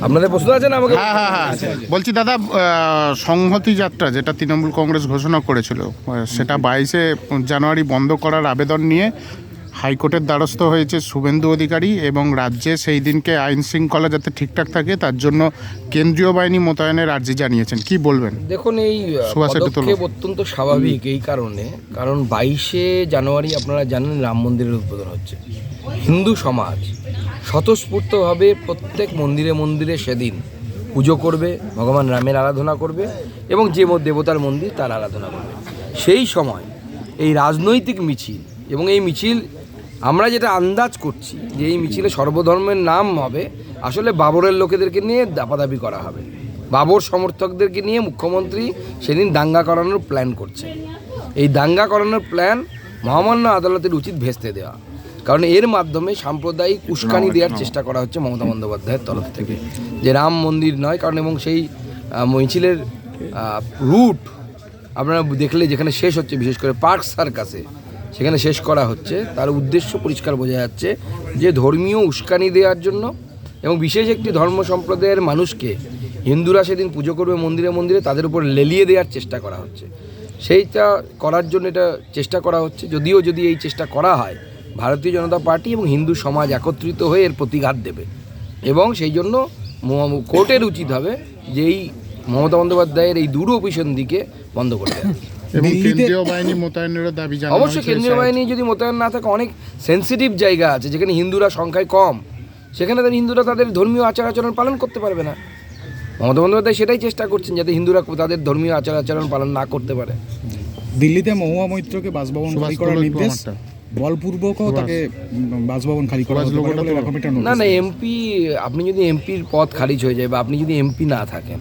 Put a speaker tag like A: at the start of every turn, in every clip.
A: আপনাদের প্রশ্ন আছে না আমাকে?
B: হ্যাঁ বলছি দাদা, সংহতি যাত্রা যেটা তৃণমূল কংগ্রেস ঘোষণা করেছিল সেটা 22শে জানুয়ারি বন্ধ করার আবেদন নিয়ে হাইকোর্টের দ্বারস্থ হয়েছে শুভেন্দু অধিকারী, এবং রাজ্যে সেই দিনকে আইন শৃঙ্খলা যাতে ঠিকঠাক থাকে তার জন্য কেন্দ্রীয় বাহিনী মোতায়েনের আর্জি জানিয়েছেন, কি বলবেন?
A: দেখুন, এই পদক্ষেপ অত্যন্ত স্বাভাবিক এই কারণে, কারণ 22শে জানুয়ারি আপনারা জানেন রাম মন্দিরের উদ্বোধন হচ্ছে। হিন্দু সমাজ স্বতঃস্ফূর্তভাবে প্রত্যেক মন্দিরে মন্দিরে সেদিন পুজো করবে, ভগবান রামের আরাধনা করবে এবং যে দেবতার মন্দির তার আরাধনা করবে। সেই সময় এই রাজনৈতিক মিছিল, এবং এই মিছিল আমরা যেটা আন্দাজ করছি যে এই মিছিলে সর্বধর্মের নাম হবে, আসলে বাবরের লোকেদেরকে নিয়ে দাপাদাপি করা হবে। বাবর সমর্থকদেরকে নিয়ে মুখ্যমন্ত্রী সেদিন দাঙ্গা করানোর প্ল্যান করছে। এই দাঙ্গা করানোর প্ল্যান মহামান্য আদালতের উচিত ভেস্তে দেওয়া, কারণ এর মাধ্যমে সাম্প্রদায়িক উস্কানি দেওয়ার চেষ্টা করা হচ্ছে মমতা বন্দ্যোপাধ্যায়ের তরফ থেকে, যে রাম মন্দির নয়। কারণ এবং সেই মিছিলের রুট আপনারা দেখলে যেখানে শেষ হচ্ছে, বিশেষ করে পার্ক সার্কাসে সেখানে শেষ করা হচ্ছে, তার উদ্দেশ্য পরিষ্কার বোঝা যাচ্ছে যে ধর্মীয় উস্কানি দেওয়ার জন্য, এবং বিশেষ একটি ধর্ম সম্প্রদায়ের মানুষকে হিন্দুরা সেদিন পুজো করবে মন্দিরে মন্দিরে, তাদের উপর লেলিয়ে দেওয়ার চেষ্টা করা হচ্ছে। সেইটা করার জন্য এটা চেষ্টা করা হচ্ছে। যদিও যদি এই চেষ্টা করা হয়, ভারতীয় জনতা পার্টি এবং হিন্দু সমাজ একত্রিত হয়ে এর প্রতিঘাত দেবে, এবং সেই জন্য কোর্টের উচিত হবে যে এই মমতা বন্দ্যোপাধ্যায়ের এই দুরভিসন দিকে বন্ধ করতে হবে।
B: এবং কেন্দ্রীয় বাহিনী মোতায়েনেরও দাবি জানানো হয়েছে।
A: অবশ্যই কেন্দ্রীয় বাহিনী যদি মোতায়েন না থাকে, অনেক সেন্সিটিভ জায়গা আছে যেখানে হিন্দুরা সংখ্যায় কম, সেখানে হিন্দুরা তাদের ধর্মীয় আচার আচরণ পালন করতে পারবে না। মমতা বন্দ্যোপাধ্যায় সেটাই চেষ্টা করছেন যাতে হিন্দুরা তাদের ধর্মীয় আচার আচরণ পালন না করতে পারে।
C: দিল্লিতে মহুয়া মৈত্রকে বাসভবন খালি করার নির্দেশ, বলপূর্বকও তাকে বাসভবন খালি করা হতে পারে বলে এরকম একটা নোটিশ।
A: না, এমপি, আপনি যদি এমপির পদ খারিজ হয়ে যায় বা আপনি যদি এমপি না থাকেন,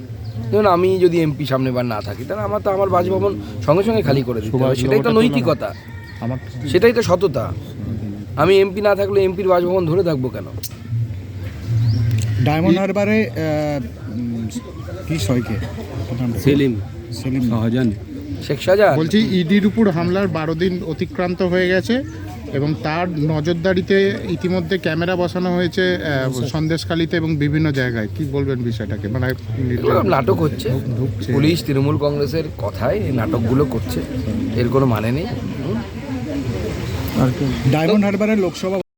A: ধরুন আমি যদি এমপি সামনেবার না থাকি, তাহলে আমার বাসভবন সঙ্গে সঙ্গে খালি করে দিতে হবে। সেটাই তো নৈতিকতা, সেটাই তো সততা। আমি এমপি না থাকলে এমপির বাসভবন ধরে থাকবো কেন?
C: ডায়মন্ড হারবারে কি সয়কে সেলিম শাহজাহান,
A: শেখ শাহজাহান,
B: বলছি ইডির উপর হামলার 12 দিন অতিক্রান্ত হয়ে গেছে এবং তার নজরদারিতে ইতিমধ্যে ক্যামেরা বসানো হয়েছে সন্দেশখালীতে এবং বিভিন্ন জায়গায়, কি বলবেন বিষয়টাকে? মানে
A: নাটক হচ্ছে, পুলিশ তৃণমূল কংগ্রেসের কথায় এই নাটকগুলো করছে, এর কোনো মানে নেই।
C: ডায়মন্ড হারবারের লোকসভা